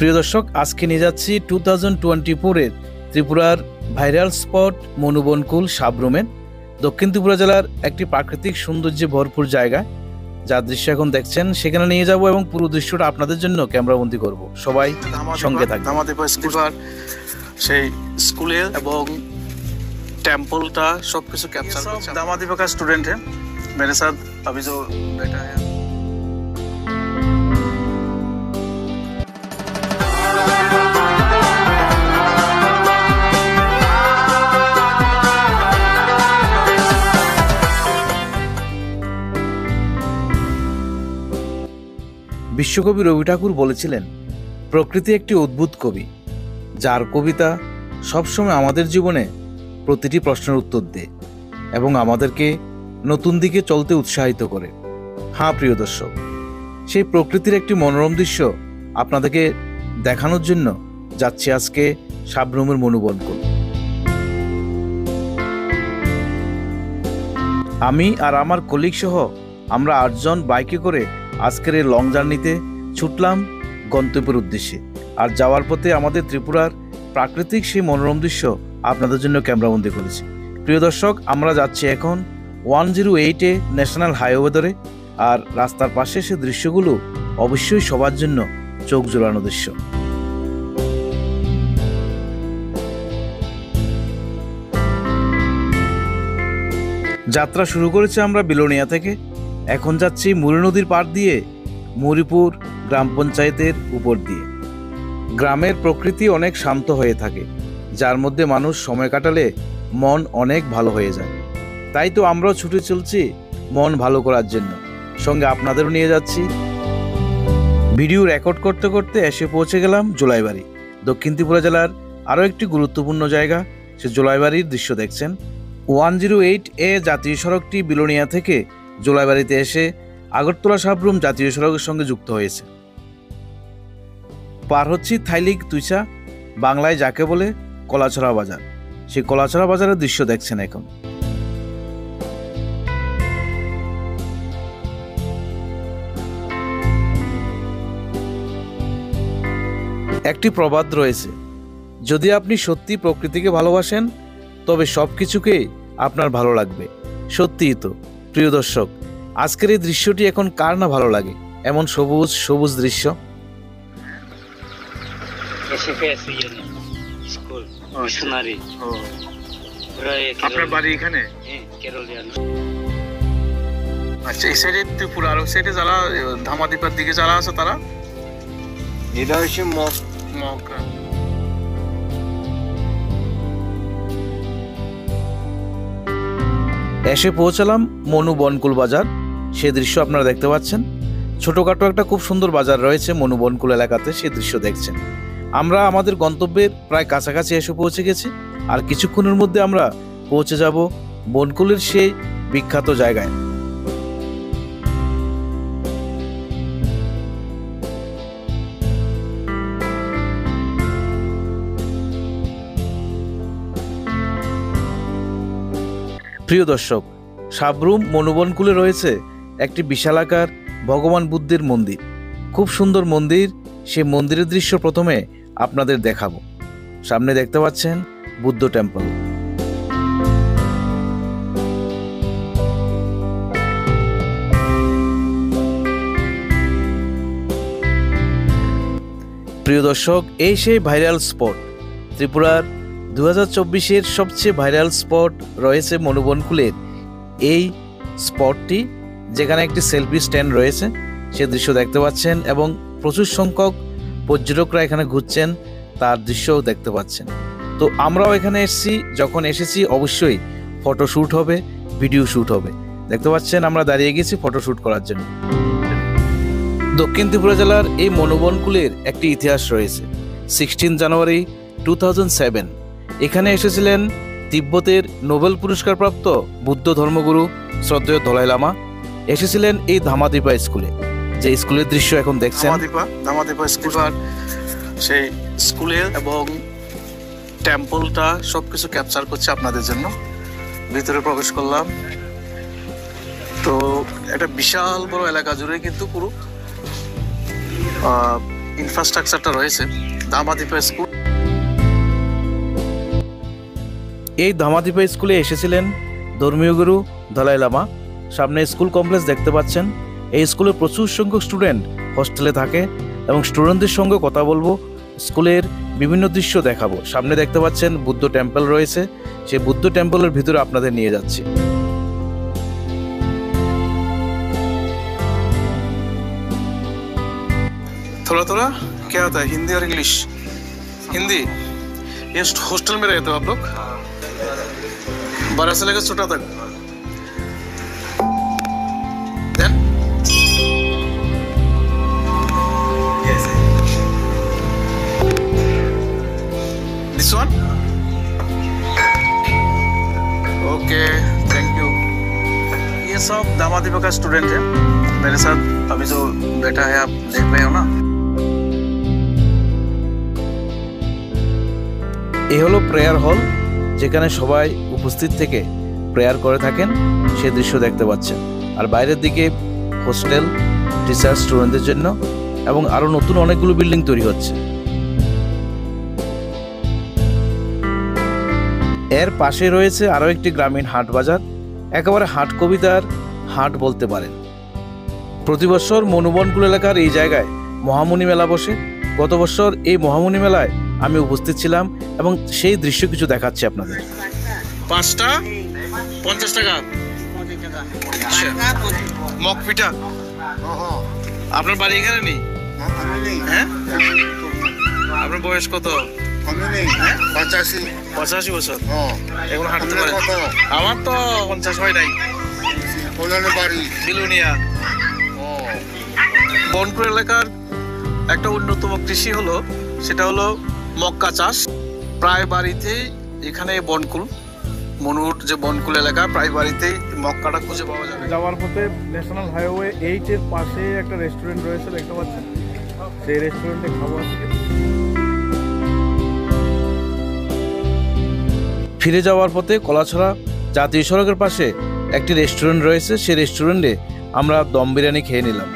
প্রিয় দর্শক, আজকে নিয়ে যাচ্ছি 2024-এর ত্রিপুরার ভাইরাল স্পট মনুবনকুল সাবরুমের দক্ষিণ ত্রিপুরা জেলার একটি প্রাকৃতিক সৌন্দর্যে ভরপুর জায়গা, যার দৃশ্য এখন দেখছেন সেখানে নিয়ে যাব এবং পুরো দৃশ্যটা আপনাদের জন্য ক্যামেরাবন্দি করব। সবাই সঙ্গে থাকবে। দামাদিপা স্কুলের সেই স্কুলে এবং टेम्पलটা সবকিছু ক্যাপচার করছে। दामादिपा का स्टूडेंट है मेरे साथ अभी जो बैठा है। বিশ্বকবি রবি ঠাকুর বলেছিলেন, প্রকৃতি একটি অদ্ভুত কবি, যার কবিতা সবসময় আমাদের জীবনে প্রতিটি প্রশ্নের উত্তর দেয় এবং আমাদেরকে নতুন দিকে চলতে উৎসাহিত করে। হ্যাঁ প্রিয় দর্শক, সেই প্রকৃতির একটি মনোরম দৃশ্য আপনাদেরকে দেখানোর জন্য যাচ্ছি আজকে সাবরুমের মনুবনকুল। আমি আর আমার কলিগ সহ আমরা 8 জন বাইকে করে আজকের এই লং জার্নিতে ছুটলাম গন্তব্যের উদ্দেশ্যে। আর যাওয়ার পথে আমাদের ত্রিপুরার প্রাকৃতিক সেই মনোরম দৃশ্য আপনাদের জন্য ক্যামেরাবন্দি করেছি। প্রিয় দর্শক, আমরা যাচ্ছি এখন 108-এ ন্যাশনাল হাইওয়ে ধরে, আর রাস্তার পাশে সে দৃশ্যগুলো অবশ্যই সবার জন্য চোখ জোড়ানো দৃশ্য। যাত্রা শুরু করেছি আমরা বিলোনিয়া থেকে। এখন যাচ্ছি মুড়ি নদীর পাড় দিয়ে মরিপুর গ্রাম পঞ্চায়েতের উপর দিয়ে। গ্রামের প্রকৃতি অনেক শান্ত হয়ে থাকে, যার মধ্যে মানুষ সময় কাটালে মন অনেক ভালো হয়ে যায়। তাই তো আমরাও ছুটে চলছি মন ভালো করার জন্য, সঙ্গে আপনাদেরও নিয়ে যাচ্ছি। ভিডিও রেকর্ড করতে করতে এসে পৌঁছে গেলাম জোলাইবাড়ি, দক্ষিণ ত্রিপুরা জেলার আরও একটি গুরুত্বপূর্ণ জায়গা। সে জোলাইবাড়ির দৃশ্য দেখছেন। 108-এ জাতীয় সড়কটি বিলোনিয়া থেকে জোলাইবাড়িতে এসে আগরতলা সাবরুম জাতীয় সড়কের সঙ্গে যুক্ত হয়েছে। পার হচ্ছি থাইলিক তুইচা, বাংলায় যাকে বলে কলাছড়া বাজার। সেই কলাছড়া বাজারের দৃশ্য দেখছেন এখন। একটি প্রবাদ রয়েছে, যদি আপনি সত্যি প্রকৃতিকে ভালোবাসেন তবে সব কিছুকে আপনার ভালো লাগবে। সত্যিই তো প্রিয় দর্শক, আজকের এই দৃশ্যটি এখন কার না ভালো লাগে, এমন সবুজ সবুজ দৃশ্য। আপনার বাড়ি এখানে? আচ্ছা, এই সাইডে ত্রিপুরা, আর ওই সাইডে যারা ধামাদিপার দিকে যারা আছে তারা? এটা হচ্ছে মগরা। এসে পৌঁছালাম মনুবনকুল বাজার। সে দৃশ্য আপনারা দেখতে পাচ্ছেন। ছোটখাটো একটা খুব সুন্দর বাজার রয়েছে মনুবনকুল এলাকাতে, সে দৃশ্য দেখছেন। আমরা আমাদের গন্তব্যের প্রায় কাছাকাছি এসে পৌঁছে গেছি, আর কিছুক্ষণের মধ্যে আমরা পৌঁছে যাব বনকুলের সেই বিখ্যাত জায়গায়। প্রিয় দর্শক, সাবরুম মনুবনকুলে রয়েছে একটি বিশালাকার ভগবান বুদ্ধের মন্দির। খুব সুন্দর মন্দির। সেই মন্দিরের দৃশ্য প্রথমে আপনাদের দেখাবো। সামনে দেখতে পাচ্ছেন বুদ্ধ টেম্পল। প্রিয় দর্শক, এই সেই ভাইরাল স্পট, ত্রিপুরার 2024-এর সবচেয়ে ভাইরাল স্পট রয়েছে মনুবনকুলের এই স্পটটি, যেখানে একটি সেলফি স্ট্যান্ড রয়েছে। সে দৃশ্য দেখতে পাচ্ছেন এবং প্রচুর সংখ্যক পর্যটকরা এখানে ঘুরছেন, তার দৃশ্যও দেখতে পাচ্ছেন। তো আমরাও এখানে এসেছি, যখন এসেছি অবশ্যই ফটোশ্যুট হবে, ভিডিও শ্যুট হবে। দেখতে পাচ্ছেন আমরা দাঁড়িয়ে গেছি ফটোশ্যুট করার জন্য। দক্ষিণ ত্রিপুরা জেলার এই মনুবনকুলের একটি ইতিহাস রয়েছে। 16 জানুয়ারি 2007 এখানে এসেছিলেন তিব্বতের নোবেল পুরস্কারপ্রাপ্ত বুদ্ধ ধর্মগুরু শ্রদ্ধেয় দলাই লামা। এসেছিলেন এই ধামাদিপা স্কুলে, যে স্কুলের দৃশ্য এখন দেখছেন। দামাদিপা স্কুলের সেই স্কুলে এবং টেম্পলটা সবকিছু ক্যাপচার করছে আপনাদের জন্য। ভিতরে প্রবেশ করলাম, তো একটা বিশাল বড় এলাকা জুড়ে কিন্তু পুরো ইনফ্রাস্ট্রাকচারটা রয়েছে দামাদিপা স্কুল। এই দামাদিপা স্কুলে এসেছিলেন ধর্মীয় গুরু দলাই লামা। সামনে স্কুল কমপ্লেক্স দেখতে পাচ্ছেন। এই স্কুলে প্রচুর সংখ্যক স্টুডেন্ট হোস্টেলে থাকে এবং স্টুডেন্টদের সঙ্গে কথা বলবো, স্কুলের বিভিন্ন দৃশ্য দেখাবো। সামনে দেখতে পাচ্ছেন বুদ্ধ টেম্পল রয়েছে, সেই বুদ্ধ টেম্পলের ভিতরে আপনাদের নিয়ে যাচ্ছি। थोड़ा थोड़ा क्या होता है हिंदी और इंग्लिश? हिंदी। ये हॉस्टल में रहते हो आप लोग? 12 से लेकर छोटा तक। Then? Yes. This one? Okay, thank you. ये सब दामादिपा का स्टूडेंट है मेरे साथ। अभी जो बैठा है आप देख रहे हो ना, এই হলো প্রেয়ার হল, যেখানে সবাই উপস্থিত থেকে প্রেয়ার করে থাকেন, সে দৃশ্য দেখতে পাচ্ছেন। আর বাইরের দিকে হোস্টেল, টিচার, স্টুডেন্টদের জন্য এবং আরো নতুন অনেকগুলো বিল্ডিং তৈরি হচ্ছে। এর পাশে রয়েছে আরো একটি গ্রামীণ হাট বাজার, একেবারে হাট কবিতার হাট বলতে পারেন। প্রতি বছর মনুবনকুল এলাকার এই জায়গায় মহামুনি মেলা বসে। গত বছর এই মহামুনি মেলায় আমি উপস্থিত ছিলাম এবং সেই দৃশ্য কিছু দেখাচ্ছি আপনাদের। 5টা 50 টাকা। মগ পিঠা। আপনার বাড়ি এখানে নেই? হ্যাঁ, আপনার বয়স কত? 85 বছর। এখন হাঁটতে পারে? আমার তো 50 হয় নাই। বিলুনিয়া। বনকুল এলাকার একটা অন্যতম কৃষি হলো, সেটা হলো মক্কা চাষ। প্রায় বাড়িতেই এখানে বনকুল, মনুর যে বনকুল এলাকা, প্রায় বাড়িতেই মক্কাটা খুঁজে পাওয়া যাবে। যাওয়ার পথে ন্যাশনাল হাইওয়ে 8 এর পাশে একটা রেস্টুরেন্ট রয়েছে, দেখতে পাচ্ছেন। সেই রেস্টুরেন্টে খাবো আজকে। ফিরে যাওয়ার পথে কলাছড়া জাতীয় সড়কের পাশে একটি রেস্টুরেন্ট রয়েছে, সেই রেস্টুরেন্টে আমরা দম বিরিয়ানি খেয়ে নিলাম।